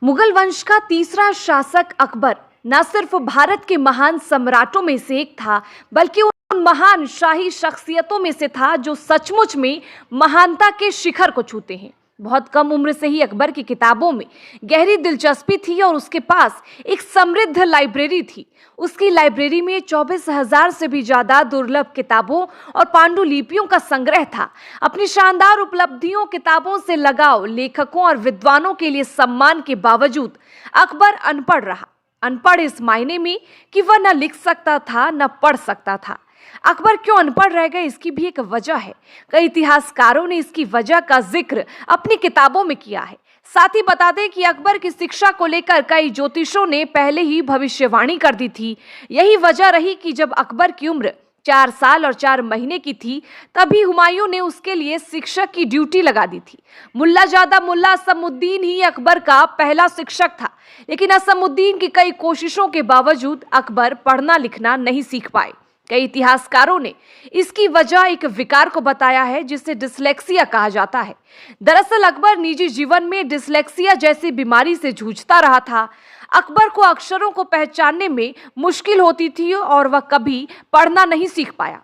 मुगल वंश का तीसरा शासक अकबर न सिर्फ भारत के महान सम्राटों में से एक था, बल्कि उन महान शाही शख्सियतों में से था जो सचमुच में महानता के शिखर को छूते हैं। बहुत कम उम्र से ही अकबर की किताबों में गहरी दिलचस्पी थी और उसके पास एक समृद्ध लाइब्रेरी थी। उसकी लाइब्रेरी में 24,000 से भी ज्यादा दुर्लभ किताबों और पांडुलिपियों का संग्रह था। अपनी शानदार उपलब्धियों, किताबों से लगाव, लेखकों और विद्वानों के लिए सम्मान के बावजूद अकबर अनपढ़ रहा। अनपढ़ इस मायने में कि वह न लिख सकता था न पढ़ सकता था। अकबर क्यों अनपढ़ रह गए, इसकी भी एक वजह है। कई इतिहासकारों ने इसकी वजह का जिक्र अपनी किताबों में किया है। साथ ही बता दें कि अकबर की शिक्षा को लेकर कई ज्योतिषों ने पहले ही भविष्यवाणी कर दी थी। यही वजह रही कि जब अकबर की उम्र 4 साल और 4 महीने की थी, तभी हुमायूं ने उसके लिए शिक्षक की ड्यूटी लगा दी थी। मुल्लाजादा मुल्ला असमुद्दीन ही अकबर का पहला शिक्षक था, लेकिन असमुद्दीन की कई कोशिशों के बावजूद अकबर पढ़ना लिखना नहीं सीख पाए। कई इतिहासकारों ने इसकी वजह एक विकार को बताया है, जिसे डिसलेक्सिया कहा जाता है। दरअसल अकबर निजी जीवन में डिसलेक्सिया जैसी बीमारी से जूझता रहा था। अकबर को अक्षरों को पहचानने में मुश्किल होती थी और वह कभी पढ़ना नहीं सीख पाया।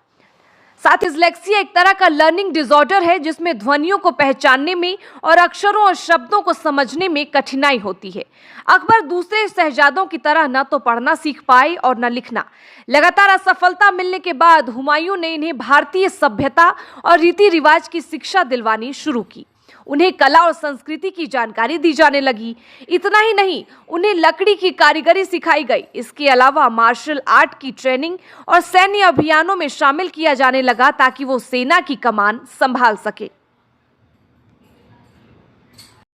साथ ही डिसलेक्सिया एक तरह का लर्निंग डिसऑर्डर है, जिसमें ध्वनियों को पहचानने में और अक्षरों और शब्दों को समझने में कठिनाई होती है। अकबर दूसरे शहजादों की तरह न तो पढ़ना सीख पाए और न लिखना। लगातार असफलता मिलने के बाद हुमायूं ने इन्हें भारतीय सभ्यता और रीति रिवाज की शिक्षा दिलवानी शुरू की। उन्हें कला और संस्कृति की जानकारी दी जाने लगी। इतना ही नहीं, उन्हें लकड़ी की कारीगरी सिखाई गई। इसके अलावा मार्शल आर्ट की ट्रेनिंग और सैन्य अभियानों में शामिल किया जाने लगा, ताकि वो सेना की कमान संभाल सके।